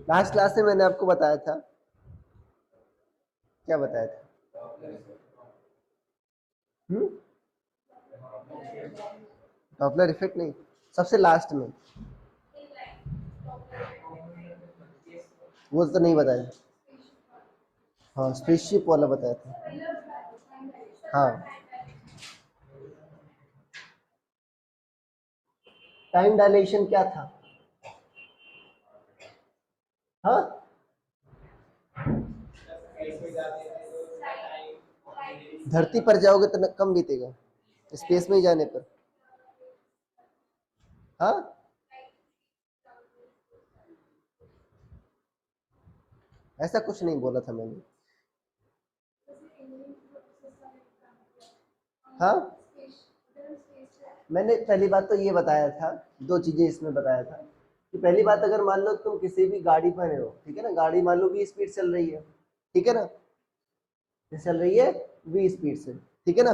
Last class में मैंने आपको बताया था, क्या बताया था? डॉपलर इफेक्ट नहीं, सबसे लास्ट में वो तो नहीं बताया। हाँ स्पेसशिप वाला बताया था। हाँ टाइम डायलेशन क्या था? हाँ धरती पर जाओगे तो कम बीतेगा, स्पेस में ही जाने पर। हाँ ऐसा कुछ नहीं बोला था मैंने। हाँ मैंने पहली बात तो ये बताया था, दो चीजें इसमें बताया था कि पहली बात, अगर मान लो तुम किसी भी गाड़ी पर हो, ठीक है ना, गाड़ी मान लो 20 स्पीड चल रही है, ठीक है ना, चल रही है 20 स्पीड से, ठीक है ना,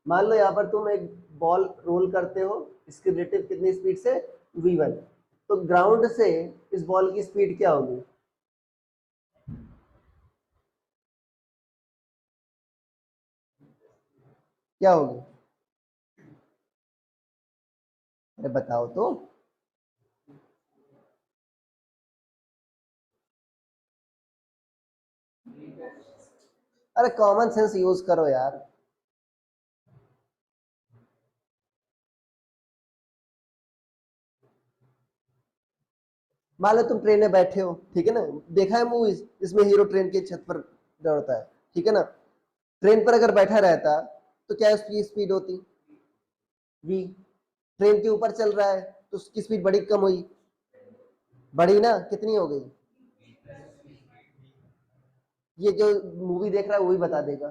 मान लो यहाँ पर तुम एक बॉल रोल करते हो, इसकी रिलेटिव कितनी स्पीड से, v1, तो ग्राउंड से इस बॉल की स्पीड क्या होगी? क्या होगी? अरे बताओ तो। अरे कॉमन सेंस यूज करो यार। मान लो तुम ट्रेन में बैठे हो, ठीक है ना, देखा है मूवीज इसमें हीरो ट्रेन की छत पर दौड़ता है, ठीक है ना, ट्रेन पर अगर बैठा रहता तो क्या उसकी स्पीड होती? v। ट्रेन के ऊपर चल रहा है तो उसकी स्पीड बड़ी कम हुई, बड़ी ना, कितनी हो गई? ये जो मूवी देख रहा है वही बता देगा,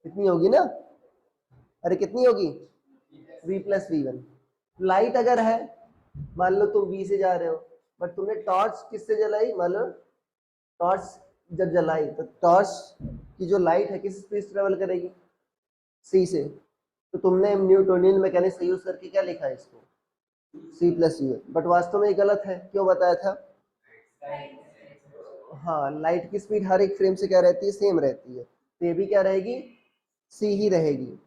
कितनी होगी ना। अरे कितनी होगी? v+v1। लाइट अगर है, मान लो तुम v से जा रहे हो, बट तुमने टॉर्च किससे जलाई, मान लो टॉर्च जब जलाई तो टॉर्च की जो लाइट है किस स्पीड से ट्रेवल करेगी? c से। तो तुमने न्यूटोनियन मैकेनिक्स का यूज करके क्या लिखा है इसको, c+u, बट वास्तव में ये गलत है, क्यों बताया था? हाँ लाइट की स्पीड हर एक फ्रेम से क्या रहती है, सेम रहती है, तो ये भी क्या रहेगी, c ही रहेगी।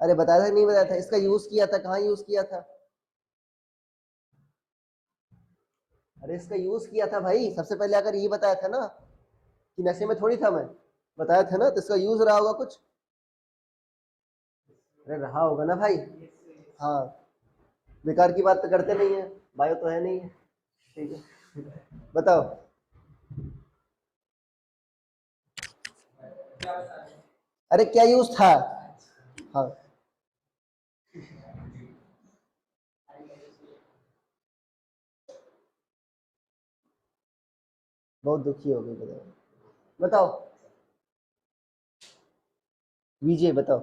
अरे बताया था नहीं बताया था, इसका यूज किया था, कहाँ यूज किया था? अरे इसका यूज किया था भाई, सबसे पहले अगर ये बताया था ना कि नशे में थोड़ी था मैं, बताया था ना, तो इसका यूज रहा होगा कुछ। अरे रहा होगा ना भाई। हाँ बेकार की बात तो करते नहीं है, बायो तो है नहीं है, ठीक है बताओ। अरे क्या यूज था? हाँ बहुत दुखी हो गई, बताओ बताओ, विजय बताओ।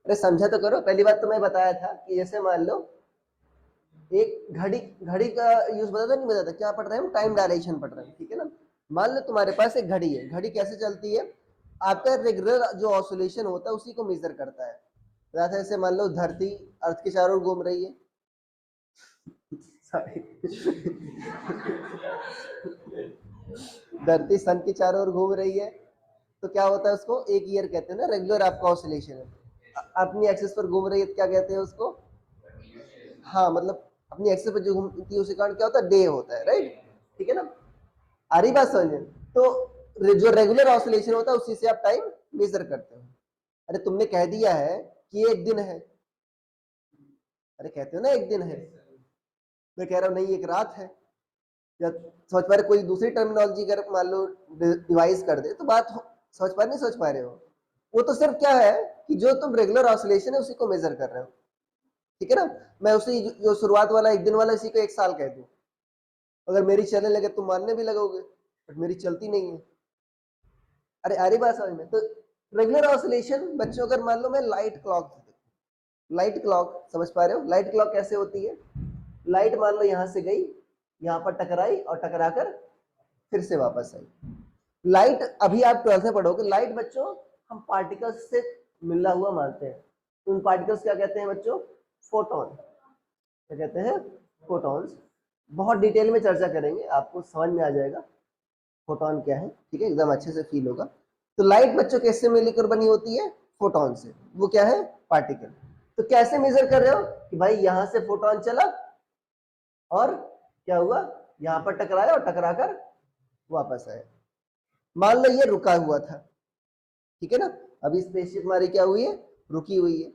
अरे समझा तो करो, पहली बात तो मैं बताया था कि जैसे मान लो एक घड़ी, घड़ी का यूज बताता नहीं बताता, क्या पढ़ रहे हैं हम, टाइम डायरेक्शन पढ़ रहे हैं, ठीक है ना, मान लो तुम्हारे पास एक घड़ी है, घड़ी कैसे चलती है, आपका रेगुलर जो ऑसिलेशन होता है उसी को मेजर करता है, जैसे ऐसे मान लो धरती अर्थ के चारों ओर घूम रही है, सॉरी धरती सन के चारों ओर घूम रही है, तो क्या होता है उसको एक ईयर कहते हैं ना, रेगुलर आपका ऑसिलेशन है, अपनी एक्सिस पर घूम रही है तो क्या कहते हैं उसको? हाँ मतलब अपनी एक्सिस पर जो घूमती है उसी कारण क्या होता है, डे होता है, राइट, ठीक है ना, आ रही बात समझ में? तो जो रेगुलर ऑसिलेशन होता है उसी से आप टाइम मेजर करते हो। अरे तुमने कह दिया है कि ये एक दिन है, अरे कहते हो ना एक दिन है, मैं कह रहा हूँ नहीं एक रात है, या समझ पा रहे, कोई दूसरी टर्मिनोलॉजी अगर मान लो डिवाइस कर दे तो बात समझ पा रहे, नहीं समझ पा रहे हो? वो तो सिर्फ क्या है कि जो तुम रेगुलर ऑसिलेशन है उसी को मेजर कर रहे हो, ठीक है ना, मैं उसी जो शुरुआत वाला एक दिन वाला इसी को 1 साल कह दूं, अगर मेरी चलने लगे तुम मानने भी लगोगे, बट मेरी चलती नहीं है। अरे अरे बात समझ में, तो रेगुलर ऑसिलेशन बच्चों, अगर मान लो मैं लाइट क्लॉक, लाइट क्लॉक समझ पा रहे हो, लाइट क्लॉक कैसे होती है, लाइट मान लो यहां से गई, यहां पर टकराई और टकराकर फिर से वापस आई। लाइट अभी आप 12th में पढ़ोगे, लाइट बच्चों हम पार्टिकल्स से मिला हुआ मानते हैं, उन पार्टिकल्स क्या कहते हैं बच्चों, फोटोन, क्या कहते हैं, फोटॉन्स। बहुत डिटेल में चर्चा करेंगे, आपको समझ में आ जाएगा फोटॉन क्या है, ठीक है, एकदम अच्छे से फील होगा। तो लाइट बच्चों कैसे मिलकर बनी होती है, फोटॉन से। वो क्या है, पार्टिकल। तो कैसे मेजर कर रहे हो कि भाई यहां से फोटॉन चला और क्या हुआ, यहां पर टकराया और टकराकर वापस आया। मान लो ये रुका हुआ था, ठीक है ना, अभी स्पेसशिप हमारी क्या हुई है, रुकी हुई है।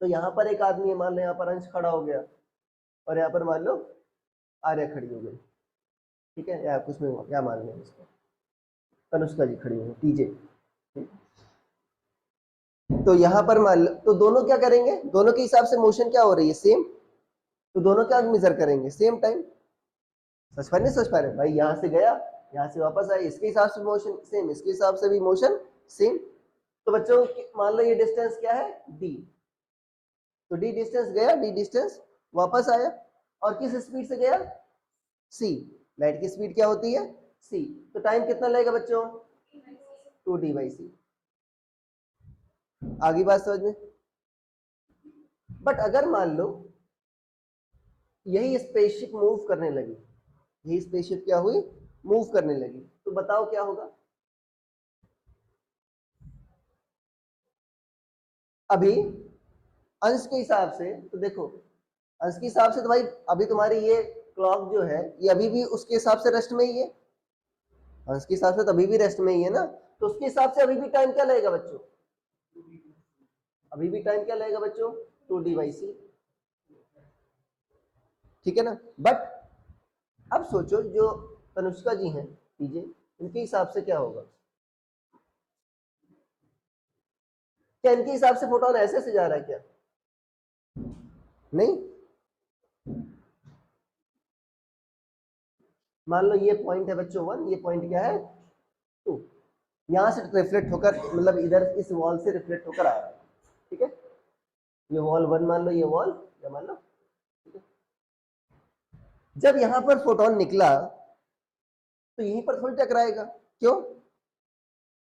तो यहाँ पर एक आदमी है, मान लो यहाँ पर अंश खड़ा हो गया और यहाँ पर मान लो आर्या खड़ी हो गई, ठीक है, या कुछ में क्या मान लें इसको, तनुष्का जी खड़ी हो गई, टीजे। तो यहाँ पर मान लो, तो दोनों क्या करेंगे, दोनों के हिसाब से मोशन क्या हो रही है, सेम। तो दोनों क्या मेजर करेंगे, सेम टाइम। सच पा रहे, सच पा रहे भाई, यहाँ से गया, यहाँ से वापस आया, इसके हिसाब से मोशन सेम, इसके हिसाब से भी मोशन सेम। तो बच्चों मान लो ये डिस्टेंस क्या है, डी। तो डी डिस्टेंस गया, डी डिस्टेंस वापस आया, और किस स्पीड से गया, सी। लाइट की स्पीड क्या होती है, सी। तो टाइम कितना लगेगा बच्चों, 2D/c। आगे बात समझ में। बट अगर मान लो यही स्पेसशिप मूव करने लगी, यही स्पेसशिप क्या हुई, मूव करने लगी, तो बताओ क्या होगा। अभी अंश के हिसाब से तो देखो, अंश के हिसाब से तो भाई अभी तुम्हारी ये क्लॉक जो है ये अभी भी उसके हिसाब से रेस्ट में ही है, अंश के हिसाब से तो अभी भी रेस्ट में ही है ना। तो उसके हिसाब से अभी भी टाइम क्या लगेगा बच्चों, अभी भी टाइम क्या लगेगा बच्चों, 2D/c, ठीक है ना। बट अब सोचो जो तनुष्का जी हैं टीजे, इनके हिसाब से क्या होगा, क्या इनके हिसाब से फोटोन ऐसे से जा रहा है क्या, नहीं। मान लो ये पॉइंट है बच्चों 1, ये पॉइंट क्या है 2, यहां से रिफ्लेक्ट होकर मतलब इधर इस वॉल से रिफ्लेक्ट होकर आ रहा है, ठीक है। ये वॉल 1 मान लो, ये वॉल या मान लो, ठीक है। जब यहां पर फोटोन निकला तो यहीं पर थोड़ी टकराएगा, क्यों,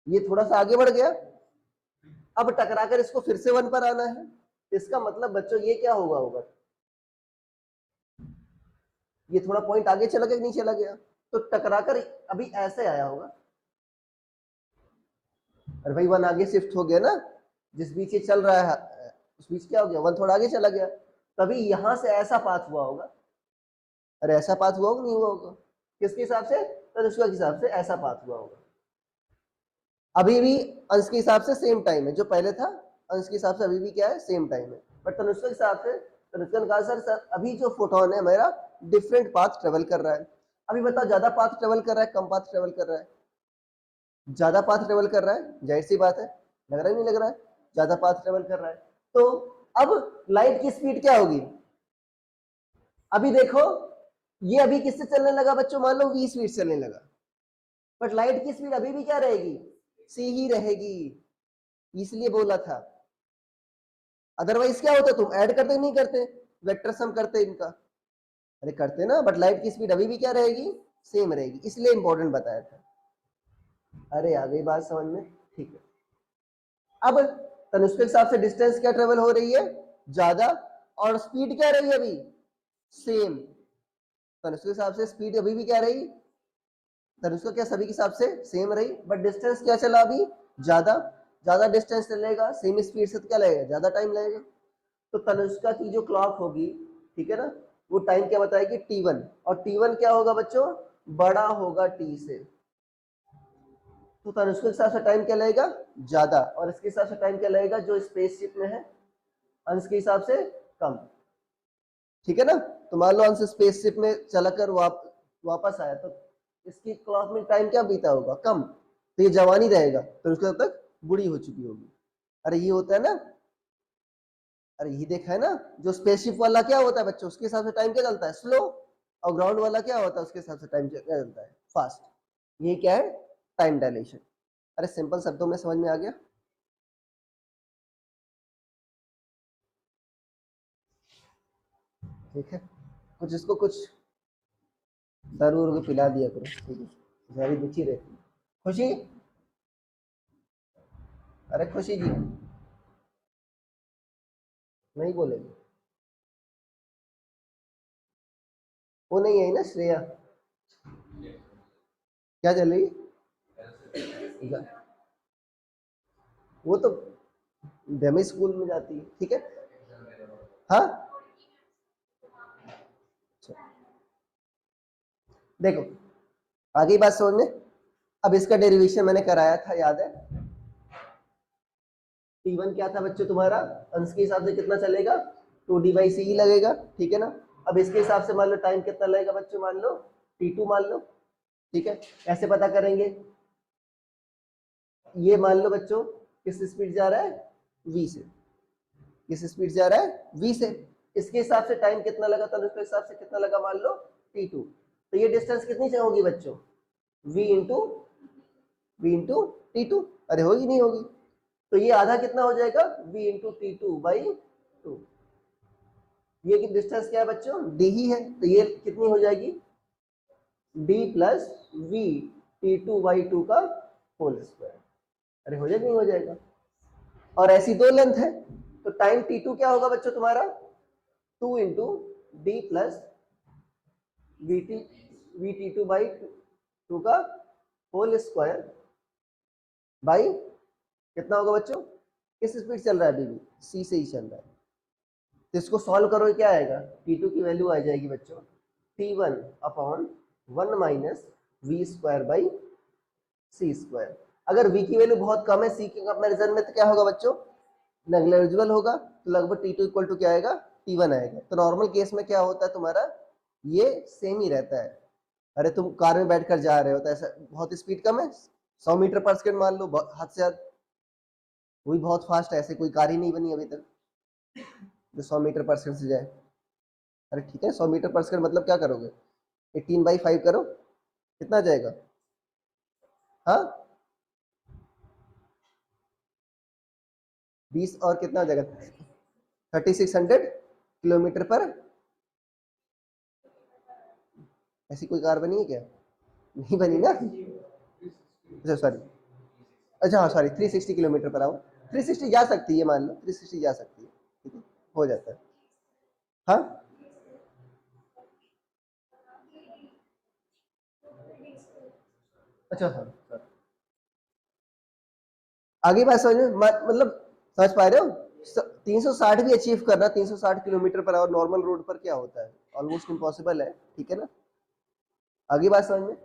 ये थोड़ा सा आगे बढ़ गया, अब टकराकर इसको फिर से 1 पर आना है। इसका मतलब बच्चों ये क्या होगा, होगा ये थोड़ा पॉइंट आगे चला गया कि नहीं चला गया, तो टकराकर अभी ऐसे आया होगा। अरे भाई 1 आगे शिफ्ट हो गया ना, जिस बीच ये चल रहा है उस बीच क्या हो गया, 1 थोड़ा आगे चला गया, तभी यहां से ऐसा पाथ हुआ होगा। अरे ऐसा पाथ हुआ होगा, नहीं हुआ होगा, किसके हिसाब से, तनुष्का के हिसाब से ऐसा पाथ हुआ होगा। अभी भी अंश के हिसाब से सेम टाइम है, जो पहले था अंश के हिसाब से अभी भी क्या है, सेम टाइम है। बट तनुष्का के हिसाब से, तनुष्का ने कहा सर अभी जो फोटोन है मेरा डिफरेंट पाथ ट्रेवल कर रहा है। अभी बताओ ज्यादा पाथ ट्रेवल कर रहा है, कम पाथ ट्रेवल कर रहा है, ज्यादा पाथ ट्रेवल कर रहा है, जाहिर सी बात है, लग रहा है नहीं लग रहा है, ज्यादा पाथ ट्रेवल कर रहा है। तो अब लाइट की स्पीड क्या होगी, अभी देखो ये अभी किससे चलने लगा बच्चों, मान लो v स्पीड चलने लगा, बट लाइट की स्पीड अभी भी क्या रहेगी, c ही रहेगी, इसलिए बोला था। अदरवाइज क्या होता, तुम ऐड करते नहीं करते, वेक्टर सम करते इनका, अरे करते ना, बट लाइट की स्पीड अभी भी क्या रहेगी, सेम रहेगी, इसलिए इंपॉर्टेंट बताया था। अरे आ गई बात समझ में, ठीक है। अब तनुष्क के हिसाब से डिस्टेंस क्या ट्रेवल हो रही है, ज्यादा, और स्पीड क्या रही है अभी, सेम। तनुष्क के हिसाब से स्पीड अभी भी क्या रही, तनुष्का क्या सभी के हिसाब से सेम रही, बट डिस्टेंस क्या चला अभी, ज्यादा। ज्यादा डिस्टेंस चलेगा सेम स्पीड से तो क्या लगेगा, ज्यादा टाइम लगेगा। तो तनुष्का की जो क्लॉक होगी, ठीक है ना, वो टाइम क्या बताएगी, T1, और T1 क्या होगा बच्चों, बड़ा होगा T से। तो तनुष्का के हिसाब से टाइम क्या लगेगा, ज्यादा, और इसके हिसाब से टाइम क्या लगेगा जो स्पेसशिप में है, अंश के हिसाब से कम, ठीक है ना। तो मान लो अंश स्पेसशिप में चला कर वापस आया, तो इसकी क्लॉक में टाइम क्या बीता होगा, कम, तो ये जवानी रहेगा, तो उसके तक बुढ़ी हो चुकी होगी। अरे ये होता है ना, अरे ये देखा है ना, जो स्पेसशिप वाला क्या होता है बच्चों, उसके हिसाब से टाइम क्या चलता है, स्लो, और ग्राउंड वाला क्या होता है, उसके हिसाब से टाइम क्या चलता है, फास्ट। ये क्या है, टाइम डायलेशन। अरे सिंपल शब्दों में समझ में आ गया, ठीक है। कुछ इसको कुछ दारू वारू पिला दिया करो, ठीक है, सारी दुखी रहती। खुशी, अरे खुशी जी, नहीं बोलेगी। वो नहीं है ना श्रेया, क्या चल रही? वो तो डेमी स्कूल में जाती है, ठीक है। हाँ देखो आगे बात समझ में। अब इसका डेरिवेशन मैंने कराया था, याद है? T1 क्या था बच्चों तुम्हारा, अंश के हिसाब से कितना चलेगा, 2D/C ही लगेगा, ठीक है ना। अब इसके हिसाब से मान लो टाइम कितना लगेगा बच्चों, मान लो T2 मान लो, ठीक है। ऐसे पता करेंगे, ये मान लो बच्चों किस स्पीड जा रहा है, v से, किस स्पीड जा रहा है, v से। इसके हिसाब से टाइम कितना लगा था, उसके हिसाब से कितना लगा मान लो T2। तो ये डिस्टेंस कितनी से होगी बच्चों, v इंटू T2। अरे होगी नहीं होगी, तो ये आधा कितना हो जाएगा, v/T2/2। ये की डिस्टेंस क्या है बच्चों, d ही है, तो ये कितनी हो जाएगी, d प्लस v/T2/2 का होल स्क्वायर। अरे हो जाएगा नहीं हो जाएगा। और ऐसी दो लेंथ है, तो टाइम T2 क्या होगा बच्चों तुम्हारा, 2 इंटू डी प्लस v/T2 का होल स्क्वायर बाई कितना होगा बच्चों, किस स्पीड चल रहा है अभी भी, c से ही चल रहा है। तो इसको सॉल्व करो, क्या आएगा, T2 की वैल्यू आ जाएगी बच्चों T1/1 माइनस v²/c²। अगर v की वैल्यू बहुत कम है c के कंपैरिजन में, तो क्या होगा बच्चों, नेग्लिजिबल होगा, तो लगभग T2 इक्वल टू क्या आएगा, T1 आएगा। तो नॉर्मल केस में क्या होता है तुम्हारा, ये सेम ही रहता है। अरे तुम कार में बैठकर जा रहे हो तो ऐसा बहुत स्पीड कम है, 100 मीटर पर सेकंड मान लो, हद से हद, वही बहुत फास्ट है, ऐसे कोई कार ही नहीं बनी अभी तक जो 100 मीटर पर सेकंड से जाए। अरे ठीक है, 100 मीटर पर सेकंड मतलब क्या करोगे, 18/5 करो, कितना जाएगा, हाँ 20 और कितना हो जाएगा, 3600 किलोमीटर पर। ऐसी कोई कार बनी है क्या, नहीं बनी ना, अच्छा सॉरी, अच्छा हाँ सॉरी, 360 किलोमीटर पर आवर, 360 जा सकती है, मान लो 360 जा सकती है, ठीक है, हो जाता है। हाँ अच्छा हाँ sorry। आगे बात समझ में, मतलब समझ पा रहे हो, 360 भी अचीव करना, 360 kilometre per hour normal road पर क्या होता है, ऑलमोस्ट इम्पॉसिबल है, ठीक है ना। आगे बात समझ में,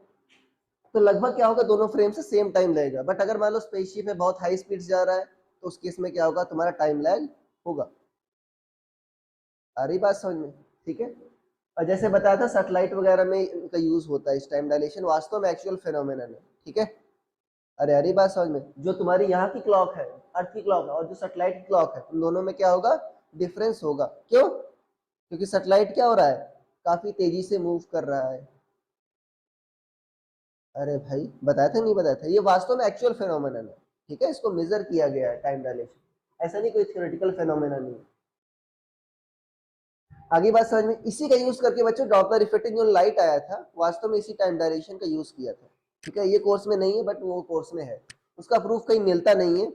तो लगभग क्या होगा, दोनों फ्रेम से सेम टाइम लगेगा। बट अगर मान लो स्पेसशिप है, बहुत हाई स्पीड जा रहा है, तो उस केस में क्या होगा, तुम्हारा टाइम लैग होगा। आ रही बात समझ में, ठीक है। और जैसे बताया था सैटेलाइट वगैरह में इनका यूज होता है, इस टाइम डायलेशन वास्तव में एक्चुअल फिनोमेनन है, ठीक है। अरे अरे बात समझ में, जो तुम्हारी यहाँ की क्लॉक है, अर्थ की क्लॉक है, और जो सैटेलाइट की क्लॉक है, उन दोनों में क्या होगा, डिफरेंस होगा। क्यों, क्योंकि सैटेलाइट क्या हो रहा है, काफी तेजी से मूव कर रहा है। अरे भाई बताया था नहीं बताया था, ये वास्तव में एक्चुअल फेनोमेनन है, ठीक है, इसको मेजर किया गया है टाइम डायलेशन, ऐसा नहीं कोई थ्योरेटिकल फेनोमेनन नहीं। आगे बात समझ में, इसी का यूज करके बच्चों डॉपलर इफेक्ट जो लाइट आया था, वास्तव में इसी टाइम डायलेशन का यूज किया था, ठीक है। ये कोर्स में नहीं है बट वो कोर्स में है, उसका प्रूफ कहीं मिलता नहीं है।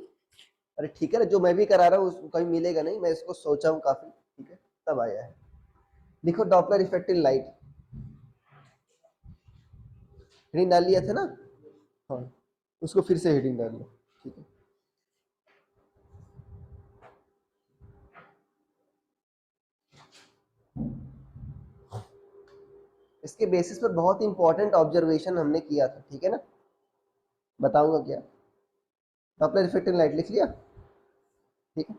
अरे ठीक है ना, जो मैं भी करा रहा हूँ कहीं मिलेगा नहीं, मैं इसको सोचा हूँ काफी, ठीक है, तब आया है। देखो Doppler effect in light, heading डाल लिया था ना, हाँ उसको फिर से हेडिंग डाल लो, ठीक है। इसके बेसिस पर बहुत इंपॉर्टेंट ऑब्जर्वेशन हमने किया था, ठीक है ना, बताऊंगा क्या, डॉपलर इफेक्ट इन लाइट लिख लिया, ठीक है।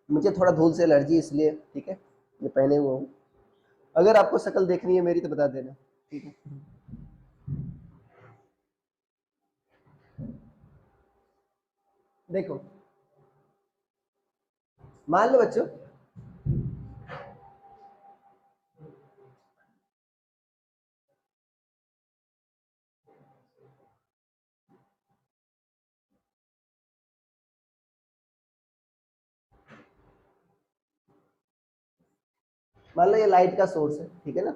मुझे थोड़ा धूल से एलर्जी इसलिए, ठीक है, ये पहने हुआ हूँ। अगर आपको शक्ल देखनी है मेरी तो बता देना, ठीक है। देखो मान लो बच्चों, मान लो ये लाइट का सोर्स है, ठीक है ना।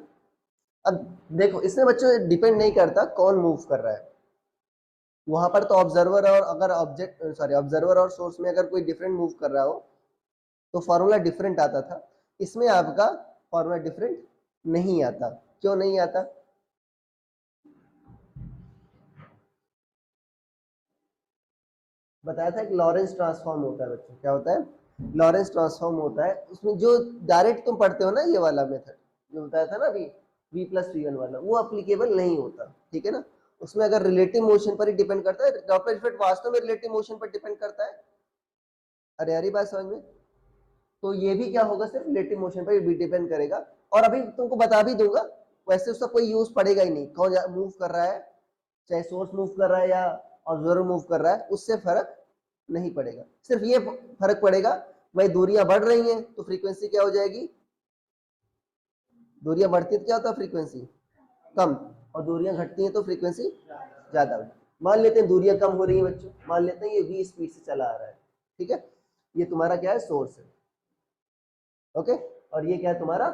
अब देखो इसमें बच्चों डिपेंड नहीं करता कौन मूव कर रहा है, वहां पर तो ऑब्जर्वर और अगर ऑब्जेक्ट सॉरी ऑब्जर्वर और सोर्स में अगर कोई डिफरेंट मूव कर रहा हो तो फॉर्मूला डिफरेंट आता था। इसमें आपका फॉर्मूला डिफरेंट नहीं आता। क्यों नहीं आता? बताया था कि लॉरेंस ट्रांसफॉर्म होता है बच्चों। क्या होता है? लॉरेंस ट्रांसफॉर्म होता है। उसमें जो डायरेक्ट तुम पढ़ते हो ना, ये वाला मेथड जो बताया था ना अभी, v प्लस वी वन वाला, वो अप्लीकेबल नहीं होता। ठीक है ना? उसमें अगर रिलेटिव मोशन पर ही डिपेंड करता है, डॉपलर इफेक्ट वास्तव में रिलेटिव मोशन पर डिपेंड करता है। अरे यार, बात समझ में? तो ये भी क्या होगा, सिर्फ रिलेटिव मोशन पर भी डिपेंड करेगा। और अभी तुमको बता भी दूंगा, वैसे उसका कोई यूज पड़ेगा ही नहीं। कौन मूव कर रहा है, चाहे सोर्स मूव कर रहा है या ऑब्जर्वर मूव कर रहा है, उससे फर्क नहीं पड़ेगा। सिर्फ ये फर्क पड़ेगा, भाई दूरियां बढ़ रही हैं तो फ्रीक्वेंसी क्या हो जाएगी? दूरियां बढ़ती है तो क्या होता है? फ्रीक्वेंसी कम। और दूरियां घटती हैं तो फ्रीक्वेंसी ज्यादा होगी। मान लेते हैं दूरियां कम हो रही हैं बच्चों, मान लेते हैं ये v स्पीड से चला आ रहा है। ठीक है? ये तुम्हारा क्या है? सोर्स है। ओके? और ये क्या है तुम्हारा?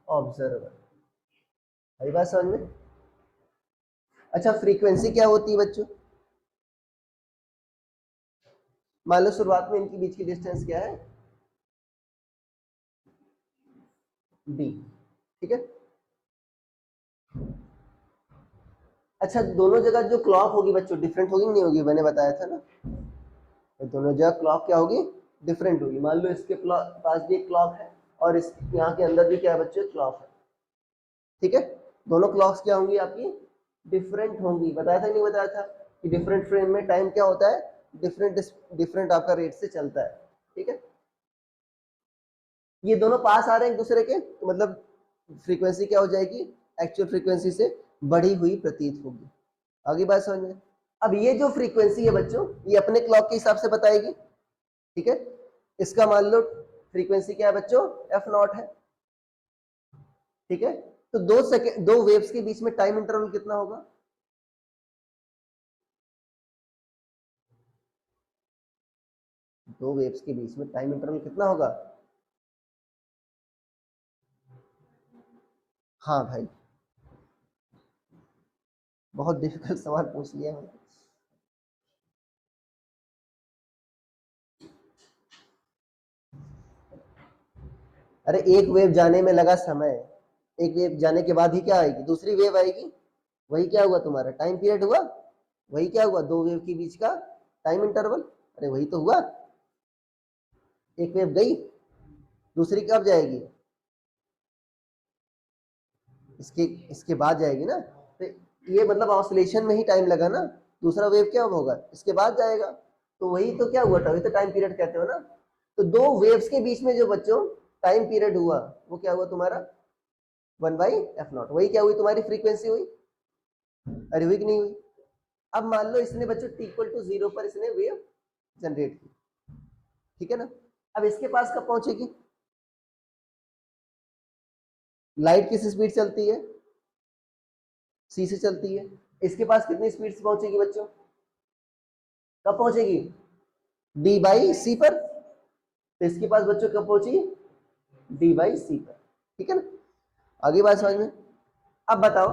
ऑब्जर्वर। सही बात समझ में? अच्छा, फ्रीक्वेंसी क्या होती है बच्चों? मान लो शुरुआत में इनके बीच की डिस्टेंस क्या है? d। ठीक है? अच्छा, दोनों जगह जो क्लॉक होगी बच्चों डिफरेंट होगी नहीं होगी? मैंने बताया था ना, तो दोनों जगह क्लॉक क्या होगी? डिफरेंट होगी। मान लो इसके पास भी एक क्लॉक है और इस यहाँ के अंदर भी क्या है बच्चों? क्लॉक है। ठीक है? दोनों क्लॉक्स क्या होंगी आपकी? डिफरेंट होंगी। बताया था नहीं बताया था कि डिफरेंट फ्रेम में टाइम क्या होता है? डिफरेंट डिफरेंट आपका रेट से चलता है। ठीक है? ये दोनों पास आ रहे हैं एक दूसरे के, तो मतलब फ्रीक्वेंसी क्या हो जाएगी? एक्चुअल फ्रीक्वेंसी से बढ़ी हुई प्रतीत होगी। आगे बात समझ में? अब ये जो फ्रीक्वेंसी है बच्चों, ये अपने क्लॉक के हिसाब से बताएगी। ठीक है? इसका मान लो फ्रीक्वेंसी क्या है बच्चों? एफ नॉट है। ठीक है? तो 2 सेकेंड, 2 वेव्स के बीच में टाइम इंटरवल कितना होगा? दो वेव्स के बीच में टाइम इंटरवल कितना होगा? हाँ भाई, बहुत डिफिकल्ट सवाल पूछ लिया मैंने। अरे, एक वेव जाने में लगा समय, एक वेव जाने के बाद ही क्या आएगी? दूसरी वेव आएगी। वही क्या हुआ तुम्हारा? टाइम पीरियड हुआ। वही क्या हुआ? दो वेव के बीच का टाइम इंटरवल। अरे वही तो हुआ। एक वेव गई, दूसरी कब जाएगी? इसके इसके बाद जाएगी ना। तो ये मतलब ऑसिलेशन में ही टाइम लगा ना। दूसरा वेव क्या होगा? इसके बाद जाएगा। तो वही तो क्या हुआ? वही तो टाइम पीरियड कहते हो ना। तो दो वेव्स के बीच में जो बच्चों टाइम पीरियड हुआ, वो क्या हुआ तुम्हारा? 1/f0। वही क्या हुई? तुम्हारी फ्रीक्वेंसी हुई। अरे हुई कि नहीं हुई? अब मान लो इसने बच्चों t=0 पर इसने वेव जनरेट की। ठीक है ना? अब इसके पास कब पहुंचेगी? लाइट किस स्पीड चलती है? c से चलती है। इसके पास कितनी स्पीड से पहुंचेगी बच्चों? कब पहुंचेगी? d/c पर। तो इसके पास बच्चों कब पहुंची? d/c पर। ठीक है ना? आगे बात समझ में? अब बताओ,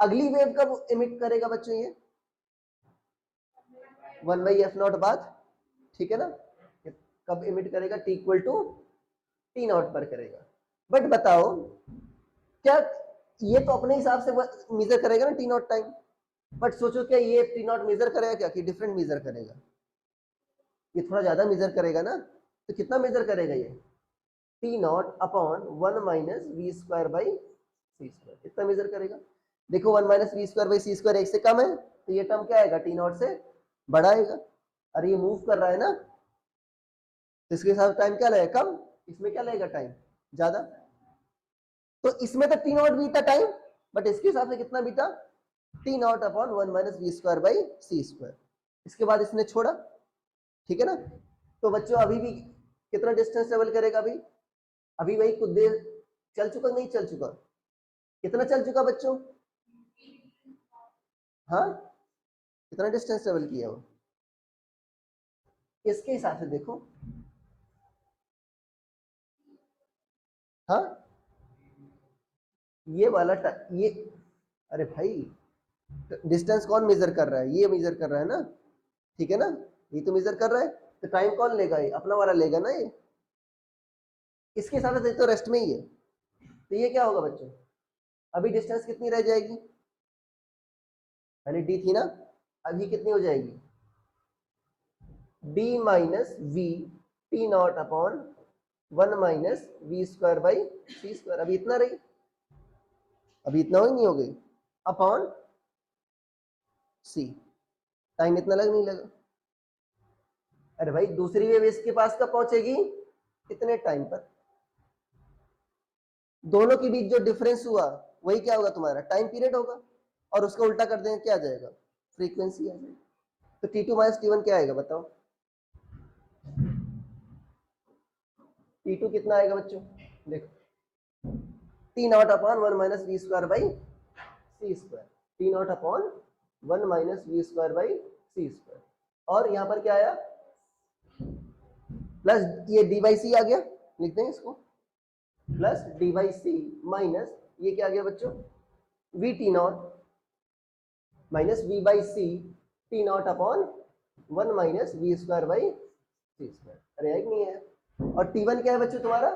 अगली वेव कब इमिट करेगा बच्चों ये? 1/f0 बाद। ठीक है ना? कब इमिट करेगा? t=t0 पर करेगा। बट बताओ, क्या ये तो अपने हिसाब से मेजर करेगा ना t0 टाइम। बट सोचो, क्या ये t0 मेजर करेगा क्या, कि डिफरेंट मेजर करेगा? ये थोड़ा ज्यादा मेजर करेगा ना। तो कितना मेजर करेगा ये? t0/1 - v²/c²। कितना मेजर करेगा? देखो, 1 - v²/c² एक से कम है, तो ये टर्म क्या आएगा? t0 से बड़ा आएगा। अरे ये मूव कर रहा है ना, तो इसके साथ टाइम क्या लगेगा? कम। इसमें क्या लगेगा? टाइम ज्यादा। तो इसमें तो t0 बीता टाइम, बट इसके हिसाब से कितना बीता? t0/1 - v²/c²। इसके बाद इसने छोड़ा। ठीक है ना? तो बच्चों अभी भी कितना डिस्टेंस ट्रेवल करेगा? अभी अभी वही कुछ देर चल चुका, नहीं चल चुका? कितना चल चुका बच्चों? हाँ, कितना डिस्टेंस ट्रेवल किया वो? इसके हिसाब से देखो। हाँ, ये वाला ये, अरे भाई, डिस्टेंस कौन मेजर कर रहा है? ये मेजर कर रहा है ना। ठीक है ना? ये तो मेजर कर रहा है। तो टाइम कौन लेगा? ये अपना वाला लेगा ना, ये इसके हिसाब से तो रेस्ट में ही है। तो ये क्या होगा बच्चों, अभी डिस्टेंस कितनी रह जाएगी, पहले डी थी ना, अभी कितनी हो जाएगी, d minus v t naught upon 1 minus v square by c square. अभी इतना रही, अभी इतना ही नहीं हो गई, अपॉन सी। टाइम इतना लग नहीं लगा। अरे भाई दूसरी वेव इसके पास कब पहुंचेगी, इतने टाइम पर। दोनों के बीच जो डिफरेंस हुआ वही क्या होगा, तुम्हारा टाइम पीरियड होगा, और उसका उल्टा कर देंगे क्या आ जाएगा, फ्रीक्वेंसी आ जाएगी। तो T2 माइनस T1 क्या आएगा बताओ, T2 कितना आएगा बच्चों, देखो t naught upon 1 minus v square by c square, t naught upon 1 minus v square by c square. और यहां पर क्या आया, प्लस ये डी बाई सी आ गया, लिखते हैं इसको, plus d by c minus ये क्या आ गया बच्चों, v t naught minus we by c t naught upon 1 minus v square by c square. अरे एक नहीं है। और T1 क्या है बच्चों तुम्हारा,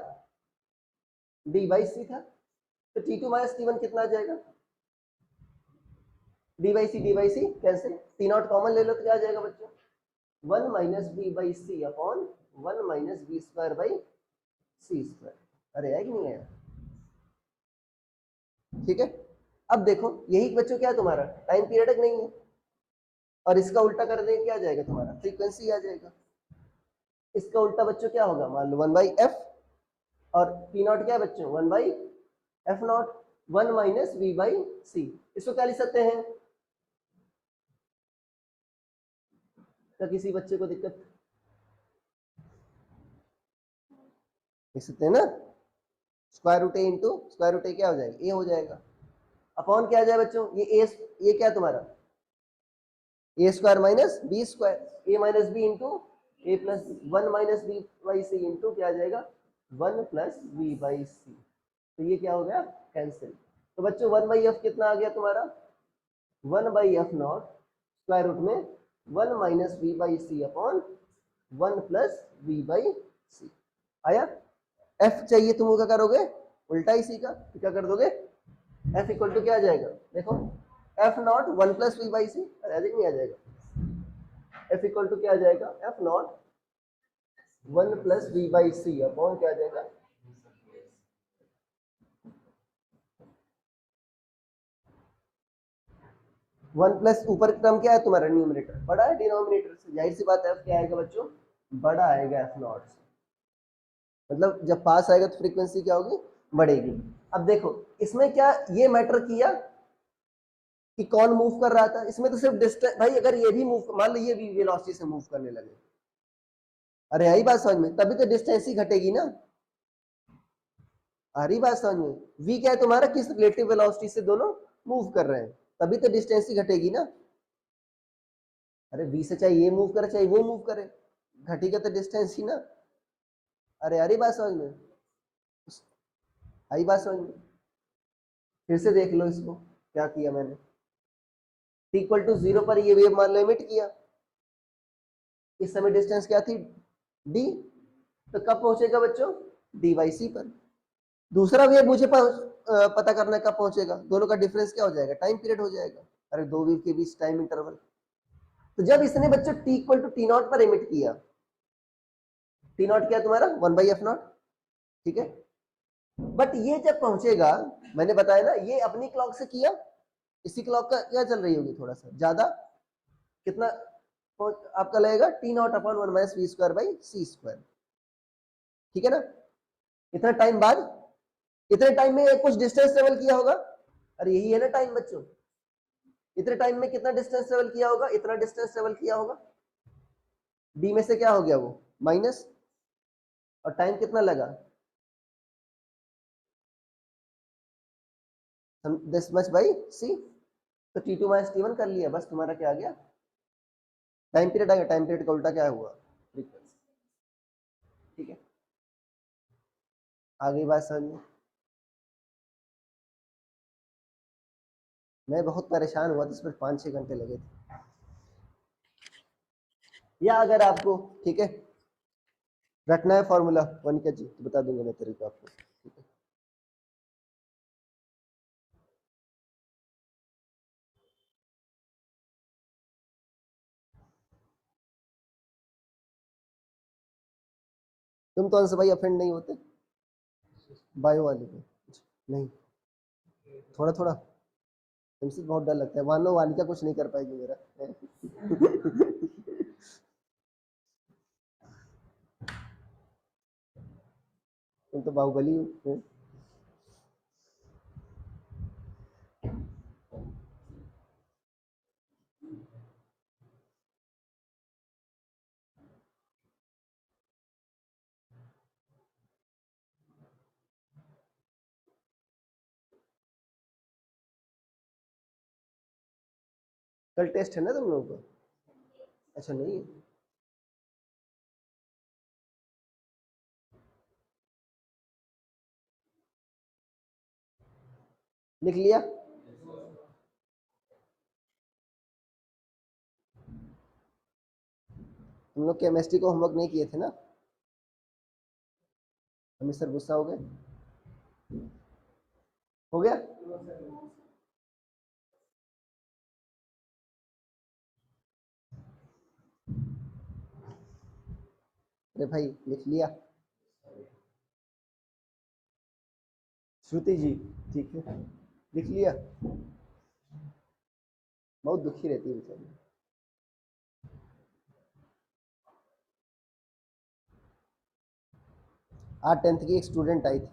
डी बाई सी था, तो T2 माइनस T1 कितना आ जाएगा, d by c cancel, t naught common ले लो तो क्या आ जाएगा बच्चों, 1 minus we by C upon 1 minus v square by c square. अरे है कि नहीं है, ठीक है। अब देखो यही बच्चों क्या है तुम्हारा, टाइम पीरियड नहीं है, और इसका उल्टा कर देंगे क्या आ जाएगा तुम्हारा, फ्रीक्वेंसी आ जाएगा। इसका उल्टा बच्चों क्या होगा, मान लो 1 बाई एफ, और पी नॉट क्या है बच्चों, 1 by F naught, 1 minus we by C. इसको क्या लिख सकते हैं, क्या किसी बच्चे को दिक्कत, लिख सकते हैं ना, स्क्वायर रूट ए इंटू स्क्वायर रूट ए क्या हो जाएगा, ए हो जाएगा, अपॉन क्या आ जाए बच्चों, ये क्या तुम्हारा, A square minus B square, A minus B into A plus 1 minus B by C into क्या आ जाएगा, 1 प्लस बी बाई सी। तो ये क्या हो गया, कैंसिल। तो बच्चों 1 बाई एफ कितना आ गया तुम्हारा, 1 by F naught square root में 1 minus B by C upon 1 plus B by C आया। एफ चाहिए तुम क्या करोगे, उल्टा ही सी का, तो क्या कर दोगे, एफ इक्वल टू क्या आ जाएगा, देखो F naught 1 plus we by C, अधिक नहीं आ जाएगा, एफ इक्वल टू क्या आ जाएगा, f naught 1 plus we by C upon क्या आ जाएगा, वन प्लस ऊपर टर्म क्या है तुम्हारा, न्यूमरेटर बड़ा है डिनोमिनेटर से, जाहिर सी बात है एफ क्या आएगा बच्चों, बड़ा आएगा एफ नॉट से, मतलब जब पास आएगा तो फ्रीक्वेंसी क्या होगी, बढ़ेगी। अब देखो इसमें क्या ये मैटर किया कि कौन मूव कर रहा था, इसमें तो सिर्फ डिस्टेंस, भाई अगर ये भी मूव, मान लो ये भी वेलोसिटी से मूव करने लगे, अरे आई बात समझ में, तभी तो डिस्टेंस ही घटेगी ना, आ रही बात समझ में, v क्या है तुम्हारा, किस रिलेटिव वेलोसिटी से दोनों मूव कर रहे हैं, तभी तो डिस्टेंस ही घटेगी ना। अरे v से चाहे ये मूव करे चाहे वो मूव करे, घटेगा तो डिस्टेंस ही ना। अरे आ रही बात समझ में, आई बात समझ में, फिर से देख लो इसको क्या किया मैंने, इक्वल टू 0 पर ये वेव मान लो एमिट किया, इस समय डिस्टेंस क्या थी, d, तो कब पहुंचेगा बच्चों, डी बाई सी पर। दूसरा वेव मुझे पता करना है कब पहुंचेगा, दोनों का डिफरेंस क्या हो जाएगा, टाइम पीरियड हो जाएगा, अरे दो वेव के बीच टाइम इंटरवल। तो जब इसने बच्चों t equal to t naught पर एमिट किया, टी नॉट क्या तुम्हारा 1 बाई एफ नॉट, ठीक है, बट ये जब पहुंचेगा, मैंने बताया ना ये अपनी क्लॉक से किया, इसी क्लॉक का क्या चल रही होगी थोड़ा सा ज्यादा, कितना आपका लगेगा, t naught upon 1 minus v square by c square, ठीक है ना। इतना टाइम बाद, इतने टाइम में कुछ डिस्टेंस ट्रेवल किया होगा, अरे यही है ना टाइम बच्चों, इतने टाइम में कितना डिस्टेंस ट्रेवल किया होगा, इतना डिस्टेंस ट्रेवल किया होगा, डी में से क्या हो गया वो माइनस, और टाइम कितना लगा, दिस मच बाई सी, तो T2 माइनस T1 कर लिया, बस तुम्हारा क्या आ गया, टाइम पीरियड आ गया, टाइम पीरियड का उल्टा क्या हुआ, फ्रीक्वेंसी, ठीक है। आ गई बात समझ में, मैं बहुत परेशान हुआ था, इस पर 5-6 घंटे लगे थे। या अगर आपको ठीक है रखना है फॉर्मूला वन का जी तो बता दूंगा मैं तेरे को आपको, ठीक है। तुम तो अंश भाई अफेंड नहीं होते बायो वाले पे? नहीं, थोड़ा थोड़ा। तुमसे बहुत डर लगता है, मानो वालिका कुछ नहीं कर पाएगी मेरा। तुम तो बाहुबली हो। कल टेस्ट है ना तुम लोगों को? अच्छा नहीं है। लिख लिया? तुम लोग केमिस्ट्री को होमवर्क नहीं किए थे ना? हमें सर गुस्सा हो गए? हो गया? अरे भाई लिख लिया? श्रुति जी ठीक है, लिख लिया? बहुत दुखी रहती है बेचारी। आज 10th की एक स्टूडेंट आई थी,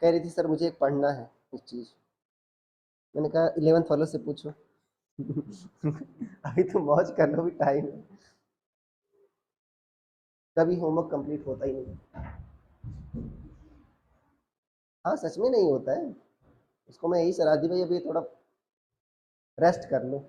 कह रही थी सर मुझे एक पढ़ना है इस चीज़। मैंने कहा 11th वालों से पूछो। अभी तो मौज कर लो, भी टाइम है। कभी होमवर्क कंप्लीट होता ही नहीं। हाँ सच में नहीं होता है। उसको मैं यही सलाह दी भाई अभी थोड़ा रेस्ट कर लो।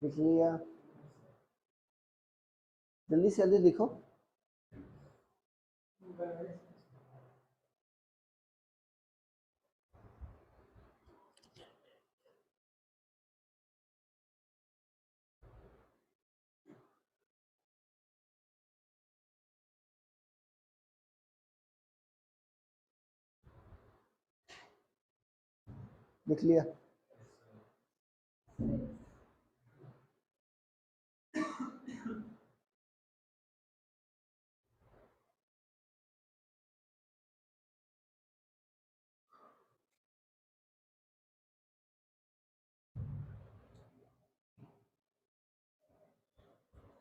लिख लिया? जल्दी से जल्दी लिखो। लिख लिया?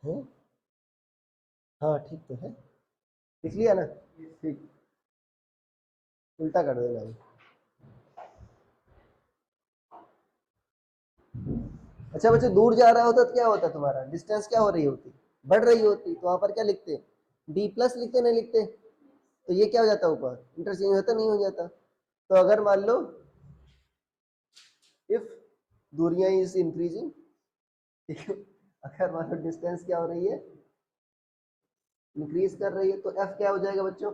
है? हाँ ठीक तो है। लिख लिया ना? ठीक। उल्टा कर देना भाई। अच्छा बच्चे दूर जा रहा होता तो क्या होता तुम्हारा डिस्टेंस क्या हो रही होती? बढ़ रही होती, तो वहां पर क्या लिखते? डी प्लस लिखते नहीं लिखते? तो ये क्या हो जाता ऊपर इंटरचेंज होता नहीं हो जाता? तो अगर मान लो इफ दूरियां इज इंक्रीजिंग, ठीक है, अगर मान लो डिस्टेंस क्या हो रही है इंक्रीज कर रही है, तो एफ क्या हो जाएगा बच्चों?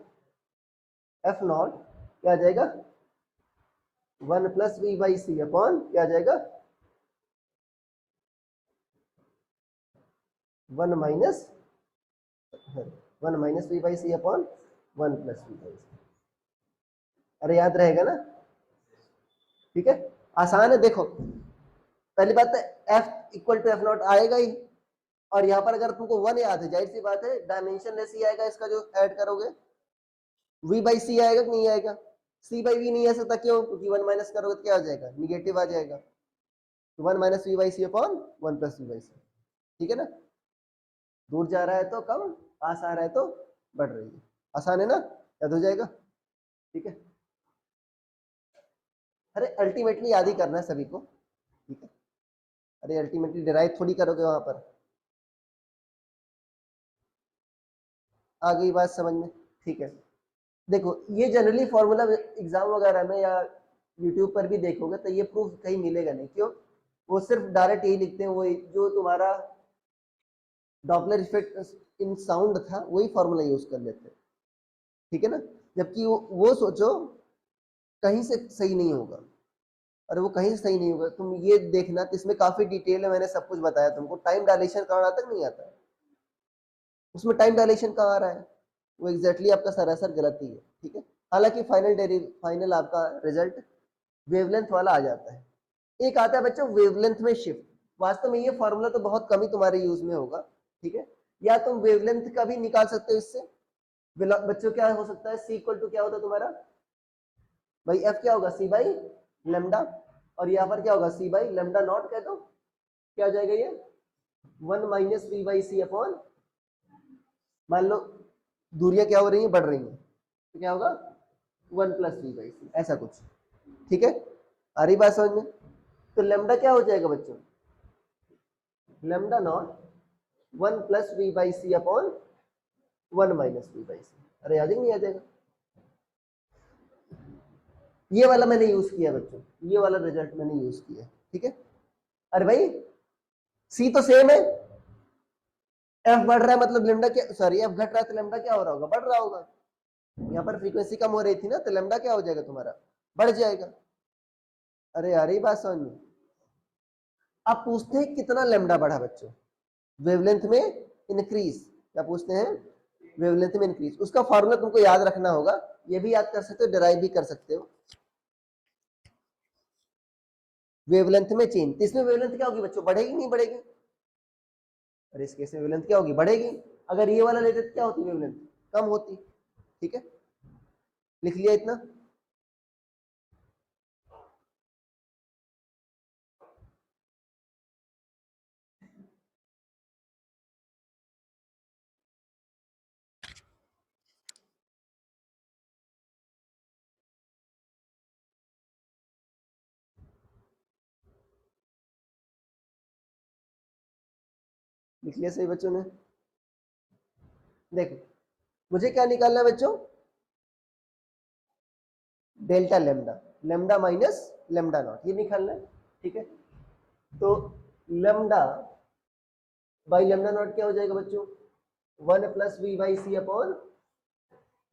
एफ नॉट क्या आ जाएगा? 1 + v/c अपॉन क्या आ जाएगा? 1 - 1 - v/c अपॉन 1 + v/c। अरे याद रहेगा ना? ठीक है, आसान है। देखो पहली बात है f equal to f naught आएगा ही, और यहाँ पर अगर तुमको 1 याद है जाहिर सी बात है डायमेंशन लेस ही आएगा इसका जो ऐड करोगे। v/c आएगा कि नहीं आएगा? c/v नहीं आ सकता, क्यों? क्योंकि 1 माइनस करोगे तो क्या हो जाएगा? निगेटिव आ जाएगा। तो 1 - v/c अपॉन 1 + v/c। ठीक है ना? दूर जा रहा है तो कम, पास आ रहा है तो बढ़ रही है। आसान है ना? याद हो जाएगा? ठीक है। अरे अल्टीमेटली याद ही करना है सभी को, ठीक है। अरे अल्टीमेटली डिराइव थोड़ी करोगे वहां पर। आ गई बात समझ में? ठीक है, देखो ये जनरली फॉर्मूला एग्जाम वगैरह में या यूट्यूब पर भी देखोगे तो ये प्रूफ कहीं मिलेगा नहीं। क्यों? वो सिर्फ डायरेक्ट यही लिखते हैं, वो जो तुम्हारा डॉपलर इफेक्ट इन साउंड था वही फॉर्मूला यूज कर लेते हैं, ठीक है ना। जबकि वो सोचो कहीं से सही नहीं होगा, और वो कहीं से सही नहीं होगा। तुम ये देखना तो इसमें काफी डिटेल है, मैंने सब कुछ बताया तुमको। टाइम डायलेशन कहाँ तक नहीं आता है, उसमें टाइम डायलेशन कहाँ आ रहा है, वो एग्जैक्टली आपका सरासर गलत ही है, ठीक है। हालांकि फाइनल आपका रिजल्ट वेवलेंथ वाला आ जाता है। एक आता है बच्चों वेवलेंथ में शिफ्ट। वास्तव में ये फॉर्मूला तो बहुत कम ही तुम्हारे यूज में होगा, ठीक है। या तुम वेवलेंथ का भी निकाल सकते हो इससे। बच्चों क्या हो सकता है, सी इक्वल टू क्या होता है तुम्हारा भाई, एफ क्या होगा, सी बाई लेमडा, और यहाँ पर क्या होगा, सी बाई लेमडा नॉट कह दो। क्या हो जाएगा ये 1 minus we by C upon, मान लो दूरियां क्या हो रही हैं, बढ़ रही हैं, तो क्या होगा 1 प्लस वी बाई सी, ऐसा कुछ, ठीक है। आ रही बात समझ में? तो लेमडा क्या हो जाएगा बच्चों, lambda naught 1 plus we by C upon 1 minus we by C. अरे याद ही नहीं आ जाएगा। ये वाला मैंने यूज किया बच्चों, ये वाला रिजल्ट मैंने यूज किया, ठीक है। अरे भाई सी तो सेम है, एफ बढ़ रहा है मतलब लेमडा क्या, सॉरी एफ घट रहा है तो लेमडा क्या हो रहा होगा, बढ़ रहा होगा। यहाँ पर फ्रीक्वेंसी कम हो रही थी ना, तो लेमडा क्या हो जाएगा तुम्हारा, बढ़ जाएगा। अरे यार ये बात समझ में। आप पूछते हैं कितना लेमडा बढ़ा बच्चों, वेवलेंथ में इंक्रीज, क्या पूछते हैं, वेवलेंथ में इंक्रीज। उसका फॉर्मूला तुमको याद रखना होगा, ये भी याद कर सकते हो, डिराइव भी कर सकते हो। वेवलेंथ में चेंज, तो इसमें वेवलेंथ क्या होगी बच्चों, बढ़ेगी नहीं बढ़ेगी, और इस केस में वेवलेंथ क्या होगी, बढ़ेगी। अगर ये वाला लेते तो क्या होती, वेवलेंथ कम होती, ठीक है। लिख लिया इतना। लिख लिया सही बच्चों ने? देखो मुझे क्या निकालना है बच्चों, delta lambda, lambda minus lambda not, ये निकालना है, ठीक है। तो लेमडा बाई लेमडा नॉट क्या हो जाएगा बच्चों, 1 plus we by C upon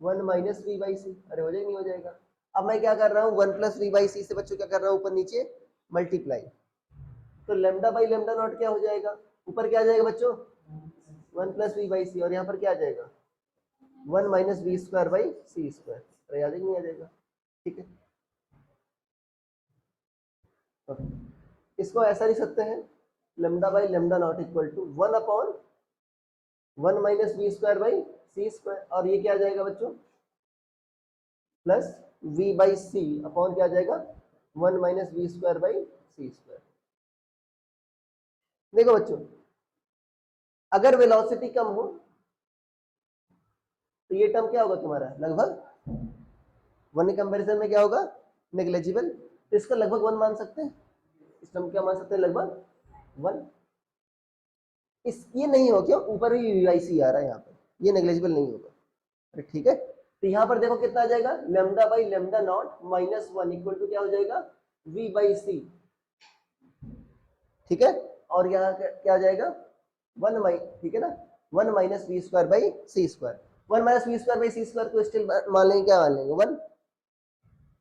1 minus we by C. अरे हो जाएगा नहीं हो जाएगा। अब मैं क्या कर रहा हूँ, 1 प्लस वी बाई सी से बच्चों क्या कर रहा हूँ, ऊपर नीचे मल्टीप्लाई। तो लेमडा बाई लेमडा नॉट क्या हो जाएगा, ऊपर क्या आ जाएगा बच्चों 1 प्लस वी बाई सी, और यहाँ पर क्या आ जाएगा 1 minus v square by c square. अरे याद ही नहीं आ जाएगा, ठीक है। इसको ऐसा लिख सकते हैं, lambda by lambda naught equal to 1 upon 1 minus v square by c square, और ये क्या आ जाएगा बच्चों plus we by C upon क्या आ जाएगा 1 minus v square by c square. देखो बच्चों अगर वेलोसिटी कम हो तो ये टर्म क्या होगा तुम्हारा, लगभग 1 के कंपैरिजन में क्या होगा, नेग्लिजिबल। तो इसका लगभग 1 मान सकते हैं, इस टर्म क्या मान सकते हैं, लगभग 1। इस ये नहीं हो, क्यों, ऊपर भी वीआईसी आ रहा है यहाँ पर, ये नेग्लिजिबल नहीं होगा, अरे ठीक है। तो यहाँ पर देखो कितना आ जाएगा, lambda by lambda naught minus 1 equal to क्या हो जाएगा वी बाई सी, ठीक है। और यहाँ क्या आ जाएगा 1 माइ, ठीक है ना, 1 minus v square by c square. 1 minus v square by c square को स्टिल मान लेंगे, क्या मान लेंगे 1,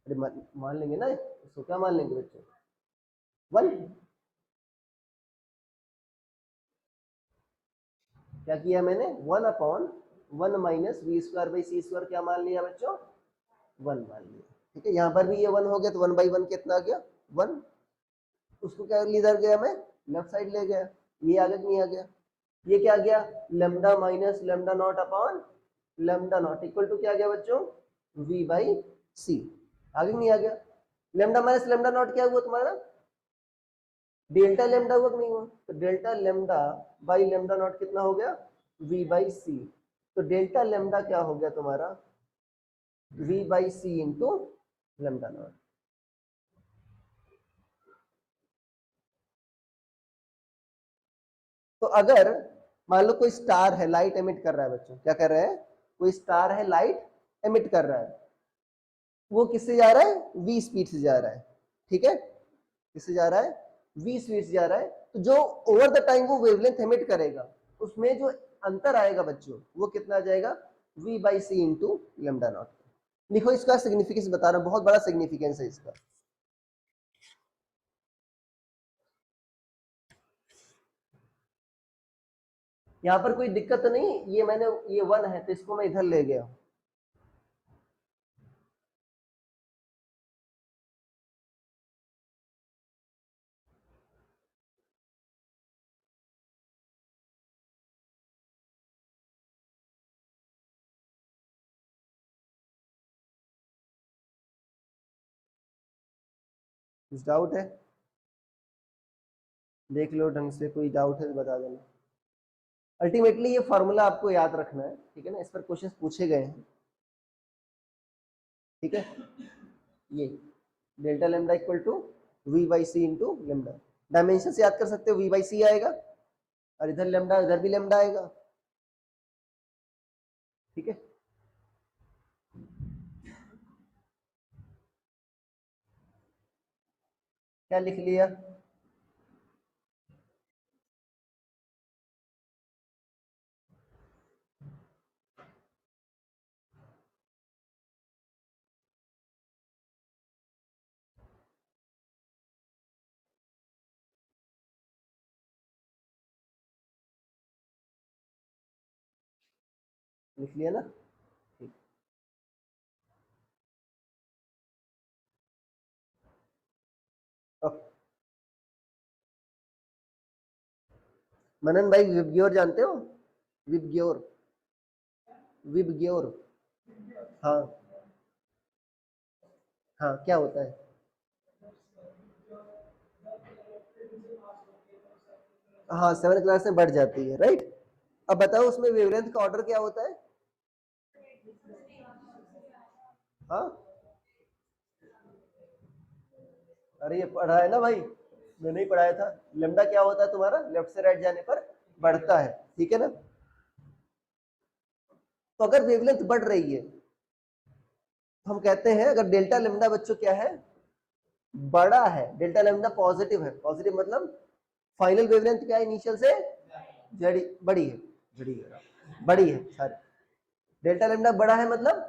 अरे मान लेंगे ना, इसको क्या मान लेंगे बच्चों 1। क्या किया मैंने 1 upon 1 minus v square by c square क्या मान लिया बच्चों 1 मान लिया, ठीक है। यहाँ पर भी ये 1 हो गया, तो 1 बाई 1 कितना आ गया 1। उसको क्या इधर गया, मैं लेफ्ट साइड ले गया, ये आगे नहीं आ गया। ये क्या आ गया lambda minus lambda naught upon lambda naught equal to क्या आ गया बच्चों v बाई सी, आगे नहीं आ गया। लेमडा माइनस लेमडा नॉट क्या हुआ तुम्हारा, डेल्टा लेमडा हुआ कि नहीं हुआ, तो delta lambda by lambda not कितना हो गया v बाई सी। तो डेल्टा लेमडा क्या हो गया तुम्हारा v by C into lambda naught. तो अगर मान लो कोई स्टार है, लाइट एमिट कर रहा है बच्चों, क्या कर रहा है, कोई स्टार है, लाइट एमिट कर रहा है, वो किससे जा रहा है, v स्पीड से जा रहा है, ठीक है, किससे जा रहा है, v स्पीड से जा रहा है। तो जो ओवर द टाइम वो वेवलेंथ एमिट करेगा, उसमें जो अंतर आएगा बच्चों, वो कितना आ जाएगा, v by C into lambda naught. लिखो, इसका सिग्निफिकेंस बता रहा हूं, बहुत बड़ा सिग्निफिकेंस है इसका। यहाँ पर कोई दिक्कत तो नहीं, ये मैंने, ये 1 है तो इसको मैं इधर ले गया। कुछ डाउट है, देख लो ढंग से, कोई डाउट है तो बता देना। अल्टीमेटली ये फॉर्मूला आपको याद रखना है, ठीक है ना, इस पर क्वेश्चंस पूछे गए हैं, ठीक है। ये delta lambda equal to v by C into lambda, dimension से याद कर सकते हो, वी बाई सी आएगा और इधर लेमडा, इधर भी लेमडा आएगा, ठीक है। क्या लिख लिया, लिख लिया ना, ठीक। ओके, मनन भाई विबग्योर जानते हो, विबग्योर, विबग्योर, हाँ हाँ, क्या होता है, हाँ 7 क्लास में बढ़ जाती है, राइट। अब बताओ उसमें वेवलेंथ का ऑर्डर क्या होता है, हाँ, अरे ये पढ़ा है ना भाई, मैंने ही पढ़ाया था। लेमडा क्या होता है तुम्हारा, लेफ्ट से राइट जाने पर बढ़ता है, ठीक है ना। तो अगर वेवलेंथ बढ़ रही है, तो हम कहते हैं अगर डेल्टा लेमडा बच्चों क्या है, बड़ा है, डेल्टा लेमडा पॉजिटिव है, पॉजिटिव मतलब फाइनल वेवलेंथ क्या है, इनिशियल से जड़ी बड़ी है, बड़ी है सारी, डेल्टा लेमडा बड़ा है मतलब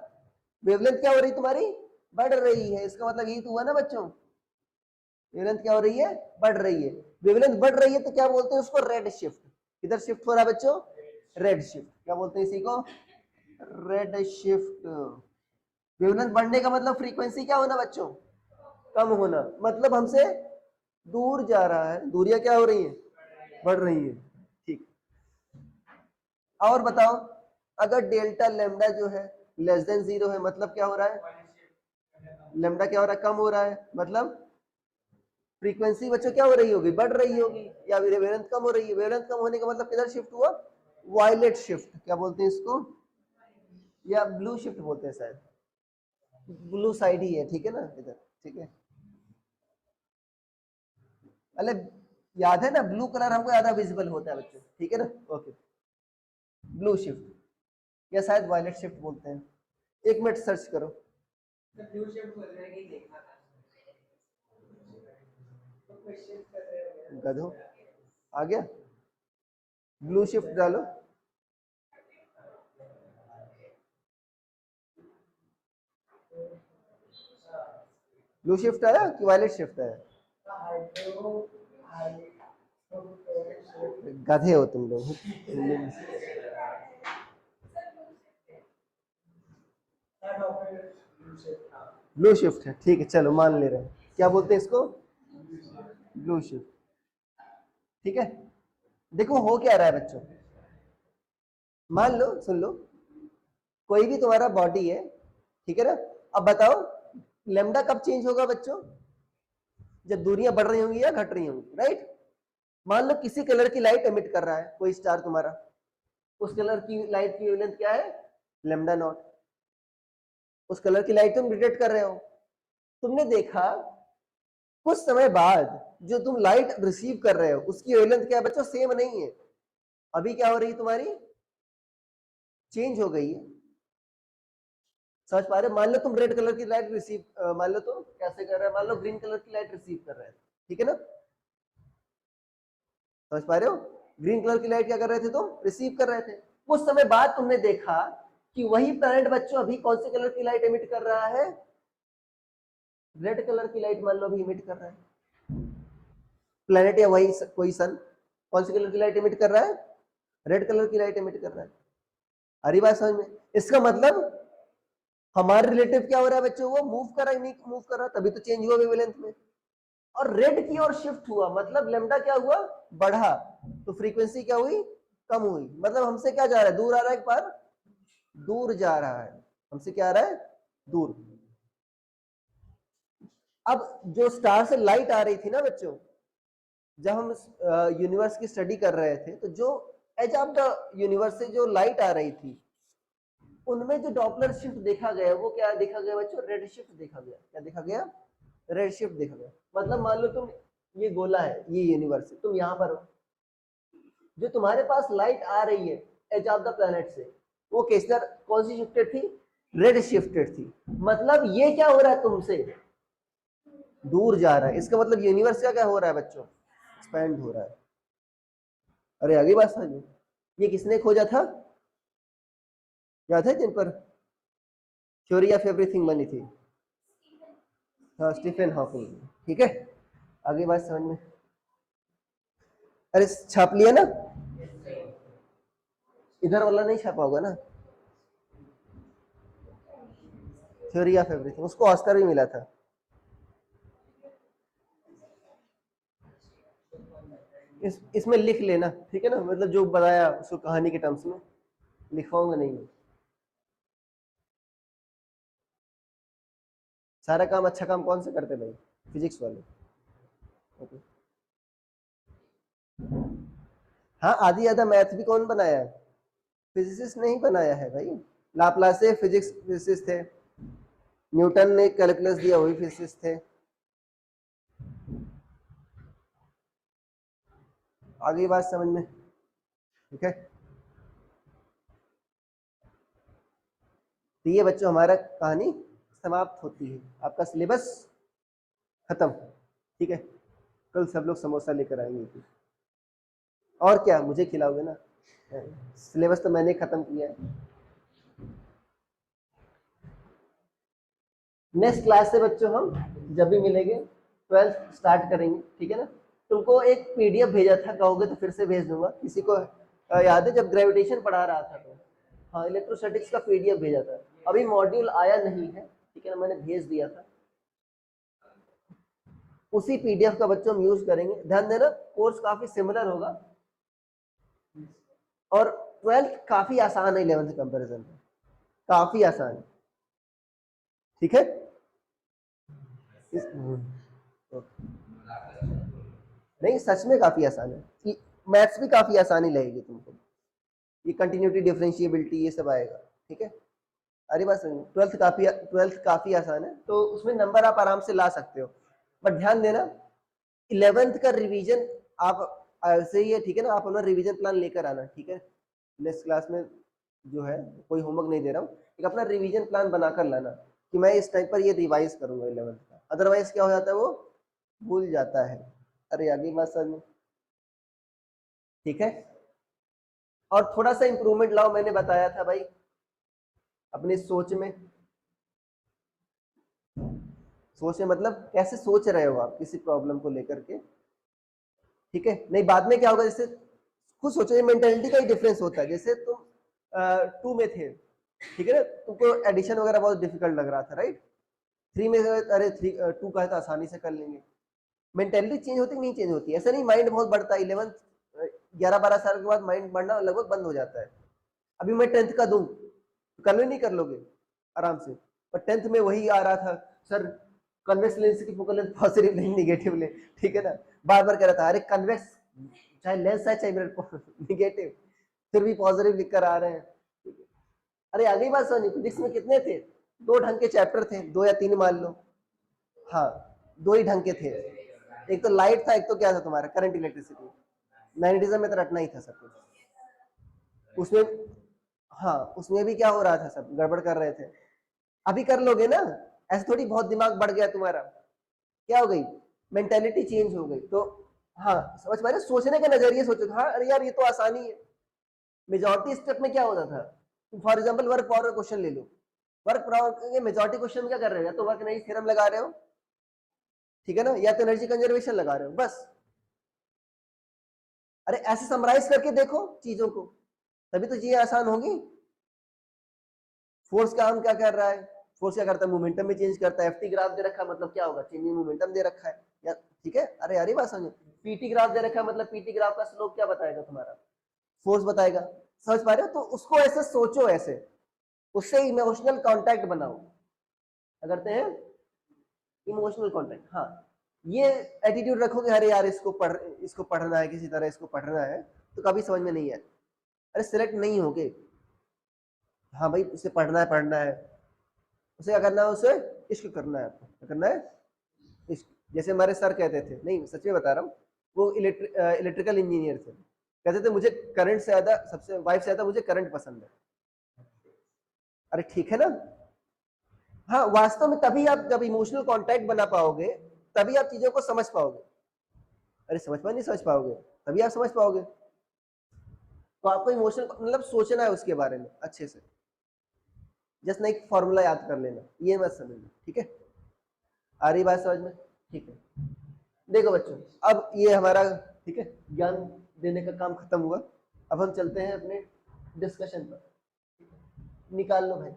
वेवलेंथ क्या हो रही तुम्हारी, बढ़ रही है, इसका मतलब यही तो हुआ ना बच्चों, वेवलेंथ क्या हो रही है, बढ़ रही है। वेवलेंथ बढ़ रही है तो क्या बोलते हैं उसको, रेड शिफ्ट, किधर शिफ्ट हो रहा है बच्चों, रेड शिफ्ट, क्या बोलते हैं इसी को, रेड शिफ्ट। वेवलेंथ बढ़ने का मतलब फ्रीक्वेंसी क्या होना बच्चों, कम होना, मतलब हमसे दूर जा रहा है, दूरियां क्या हो रही है, बढ़ रही है, ठीक। और बताओ, अगर डेल्टा लेमडा जो है लेस देन 0 है, मतलब क्या हो रहा है, लेमडा क्या हो रहा है, कम हो रहा है, मतलब फ्रीक्वेंसी बच्चों क्या हो रही होगी, बढ़ रही होगी, या वेवलेंथ कम हो रही है, वेवलेंथ कम होने का मतलब किधर शिफ्ट हुआ, वायलेट शिफ्ट, क्या बोलते हैं इसको, या ब्लू शिफ्ट बोलते हैं शायद, ब्लू साइड ही है, ठीक है ना इधर, ठीक है। अरे याद है ना, ब्लू कलर हमको ज्यादा विजिबल होता है बच्चों, ठीक है ना, ओके, ब्लू शिफ्ट या शायद वायलेट शिफ्ट बोलते हैं, 1 मिनट सर्च करो। गधो, आ गया, ब्लू शिफ्ट डालो, ब्लू शिफ्ट आया कि वायलेट शिफ्ट आया, गधे हो तुम लोग। ब्लू शिफ्ट है, ठीक है, चलो मान ले रहे हैं, क्या बोलते हैं इसको, ब्लू शिफ्ट, ठीक है। देखो हो क्या रहा है बच्चों, मान लो, सुन लो, कोई भी तुम्हारा बॉडी है, ठीक है ना, अब बताओ लेमडा कब चेंज होगा बच्चों, जब दूरियां बढ़ रही होंगी या घट रही होंगी, राइट। मान लो किसी कलर की लाइट एमिट कर रहा है कोई स्टार तुम्हारा, उस कलर की लाइट की वेवलेंथ क्या है, लेमडा नॉट, उस कलर की लाइट तुम डिटेक्ट कर रहे हो, तुमने देखा कुछ समय बाद जो तुम लाइट रिसीव कर रहे हो उसकी वेवलेंथ क्या है बच्चों, सेम नहीं है, अभी क्या हो रही है तुम्हारी, चेंज हो गई है, समझ पा रहे हो? मान लो तुम रेड कलर की लाइट रिसीव, मान लो तुम कैसे कर रहे हो, मान लो ग्रीन कलर की लाइट रिसीव कर रहे हैं, ठीक है ना? समझ पा रहे हो? ग्रीन कलर की लाइट क्या कर रहे थे तुम? रिसीव कर रहे थे। कुछ समय बाद तुमने देखा कि वही प्लैनेट बच्चों अभी कौन से कलर की लाइट एमिट कर रहा है? रेड कलर की लाइट मान लो अभी एमिट कर रहा है। प्लैनेट या वही कोई सन कौन सी कलर की लाइट एमिट कर रहा है? रेड कलर की लाइट एमिट कर रहा है। अरे बात समझ में? इसका मतलब हमारे रिलेटिव क्या हो रहा है बच्चों, वो मूव कर रहा है, नहीं मूव कर रहा, तभी तो चेंज हुआ वेवलेंथ में। और रेड की ओर शिफ्ट हुआ, मतलब लेमडा क्या हुआ? बढ़ा, तो फ्रीक्वेंसी क्या हुई? कम हुई। मतलब हमसे क्या जा रहा है? दूर आ रहा है, एक बार दूर जा रहा है। हमसे क्या आ रहा है? दूर। अब जो स्टार से लाइट आ रही थी ना बच्चों, जब हम यूनिवर्स की स्टडी कर रहे थे, तो जो एज ऑफ द यूनिवर्स से जो लाइट आ रही थी, उनमें जो डॉपलर शिफ्ट देखा गया, वो क्या देखा गया बच्चों? रेड शिफ्ट देखा गया। क्या देखा गया? रेड शिफ्ट देखा गया। मतलब मान लो तुम, ये गोला है, ये यूनिवर्स है, तुम यहाँ पर हो, जो तुम्हारे पास लाइट आ रही है एज ऑफ द प्लैनेट से, वो किसर कौन सी शिफ्टेड थी? रेड शिफ्टेड थी। मतलब ये क्या हो रहा है? तुमसे दूर जा रहा है। इसका मतलब यूनिवर्स का क्या हो रहा है बच्चों? एक्सपैंड हो रहा है। अरे आगे बात समझ में? ये किसने खोजा था? याद है जिन पर थ्योरी ऑफ एवरीथिंग बनी थी? हाँ, स्टीफन हॉकिंग। ठीक है, आगे बात समझ में? अरे छाप लिया ना? इधर वाला नहीं छापा होगा ना? थ्योरी ऑफ एवरीथिंग, उसको ऑस्कर भी मिला था। इसमें लिख लेना, ठीक है ना? मतलब जो बताया उसको कहानी के टर्म्स में लिखवाऊंगा नहीं मैं। सारा काम, अच्छा काम कौन से करते भाई? फिजिक्स वाले। ओके। हाँ, आधी आधा मैथ भी कौन बनाया है? फिजिसिस्ट नहीं बनाया है भाई। लाप्लासे फिजिक्स फिजिसिस्ट थे, न्यूटन ने कैलकुलस दिया, वही फिजिसिस्ट थे। आगे बात समझ में? ठीक है, तो ये बच्चों हमारा कहानी समाप्त होती है। आपका सिलेबस खत्म। ठीक है, कल सब लोग समोसा लेकर आएंगे। और क्या, मुझे खिलाओगे ना? सिलेबस तो मैंने खत्म किया है। नेक्स्ट क्लास से बच्चों हम जब भी मिलेंगे 12th स्टार्ट करेंगे, ठीक है ना? तुमको एक पीडीएफ भेजा था, कहोगे तो फिर से भेज दूंगा। किसी को याद है जब ग्रेविटेशन पढ़ा रहा था तो? हाँ, इलेक्ट्रोस्टैटिक्स का पीडीएफ भेजा था। अभी मॉड्यूल आया नहीं है, ठीक है ना? मैंने भेज दिया था। उसी पीडीएफ का बच्चों हम यूज करेंगे। ध्यान देना, कोर्स काफी सिमिलर होगा और 12th काफी आसान है 11th कंपेरिजन में, काफी आसान है। ठीक है? नहीं, सच में काफी आसान है। मैथ्स भी काफी आसानी लगेगी तुमको। ये कंटिन्यूटी, डिफरेंशिएबिलिटी, ये सब आएगा। ठीक है? अरे बस 12th काफी आसान है, तो उसमें नंबर आप आराम से ला सकते हो। बट ध्यान देना, 11th का रिवीजन आप ऐसे ही है, ठीक है ना? आप अपना रिवीजन प्लान लेकर आना, ठीक है? नेक्स्ट क्लास में जो है, कोई होमवर्क नहीं दे रहा हूँ, एक अपना रिवीजन प्लान बनाकर लाना कि मैं इस टाइम पर ये रिवाइज करूंगा 11th का। अदरवाइज क्या हो जाता है, वो भूल जाता है। अरे आगे बात समझ में? ठीक है, और थोड़ा सा इंप्रूवमेंट लाओ, मैंने बताया था भाई, अपनी सोच में। सोच में मतलब कैसे सोच रहे हो आप किसी प्रॉब्लम को लेकर के, ठीक है? नहीं, बाद में क्या होगा, जैसे खुद सोचो, मेंटेलिटी का ही डिफरेंस होता है। जैसे तुम 2 में थे, ठीक है ना? तुमको एडिशन वगैरह बहुत डिफिकल्ट लग रहा था, राइट? 3 में अरे 2 का है तो आसानी से कर लेंगे। मेंटेलिटी चेंज होती नहीं चेंज होती? ऐसा नहीं, माइंड बहुत बढ़ता है 11 11-12 साल के बाद माइंड बढ़ना लगभग बंद हो जाता है। अभी मैं 10th का दूं तो कल में नहीं कर लोगे आराम से? पर 10th में वही आ रहा था, सर कन्वेक्स लेंस की फोकल लेंथ पॉजिटिव नहीं नेगेटिव ले, ठीक है ना? बार बार कह रहा था, अरे कन्वेक्स चाहे लेंस है चाहे निगेटिव, फिर भी पॉजिटिव लिख कर आ रहे हैं। अरे आगे बात समझ, फिजिक्स में कितने थे? 2 ढंग के चैप्टर थे, 2 या 3 मान लो। हाँ, 2 ही ढंग के थे। एक तो लाइट था, एक तो क्या था तुम्हारा, करंट इलेक्ट्रिसिटी। मैग्नेटिज्म में तो रटना ही था सब कुछ उसमें। हाँ, उसमें भी क्या हो रहा था, सब गड़बड़ कर रहे थे। अभी कर लोगे ना, ऐसे थोड़ी बहुत दिमाग बढ़ गया तुम्हारा, क्या हो गई, मेंटेलिटी चेंज हो गई। तो हाँ समझ पा रहे, सोचने का नजरिए सोचो, हाँ अरे यार ये तो आसानी है। मेजॉरिटी स्टेप में क्या होता था, फॉर एग्जाम्पल वर्क पावर का क्वेश्चन ले लो, वर्क पावर के मेजॉरिटी क्वेश्चन में क्या कर रहे हो, या तो वर्क एनर्जी थ्योरम लगा रहे हो, ठीक है ना, या तो एनर्जी कंजर्वेशन लगा रहे हो बस। अरे ऐसे समराइज करके देखो चीजों को, तभी तो चीजें आसान होगी। फोर्स का काम क्या कर रहा है, फोर्स क्या करता है, मोमेंटम में चेंज करता है। एफटी ग्राफ दे रखा है मतलब क्या होगा, चेंजिंग मोमेंटम दे रखा है, या ठीक है, अरे यार ये बात समझो। पीटी ग्राफ दे रखा है मतलब पीटी ग्राफ का स्लोप क्या बताएगा तुम्हारा, फोर्स बताएगा। समझ पा रहे हो, तो उसको ऐसे सोचो, ऐसे उससे इमोशनल कांटेक्ट बनाओ, क्या करते हैं, इमोशनल कांटेक्ट। हाँ ये एटीट्यूड रखोगे, अरे यार इसको पढ़ना है, किसी तरह इसको पढ़ना है, तो कभी समझ में नहीं आए, अरे सिलेक्ट नहीं होगे। हाँ भाई उसे पढ़ना है, उसे क्या करना है, उसे इश्क करना है, आपको क्या करना है, इश्क। जैसे हमारे सर कहते थे, नहीं सच में बता रहा हूँ, वो इलेक्ट्रिकल इंजीनियर थे, कहते थे मुझे करंट से ज्यादा, सबसे वाइफ से ज्यादा मुझे करंट पसंद है। अरे ठीक है ना, हाँ वास्तव में तभी आप जब इमोशनल कांटेक्ट बना पाओगे, तभी आप चीजों को समझ पाओगे। अरे समझ पाओ, नहीं समझ पाओगे, तभी आप समझ पाओगे। तो आपको इमोशनल मतलब सोचना है उसके बारे में अच्छे से, जस्ट ना एक फॉर्मूला याद कर लेना, ये मत समझना, ठीक है। आ रही बात समझ में, ठीक है। देखो बच्चों, अब ये हमारा ठीक है ज्ञान देने का काम खत्म हुआ, अब हम चलते हैं अपने डिस्कशन पर। निकाल लो भाई।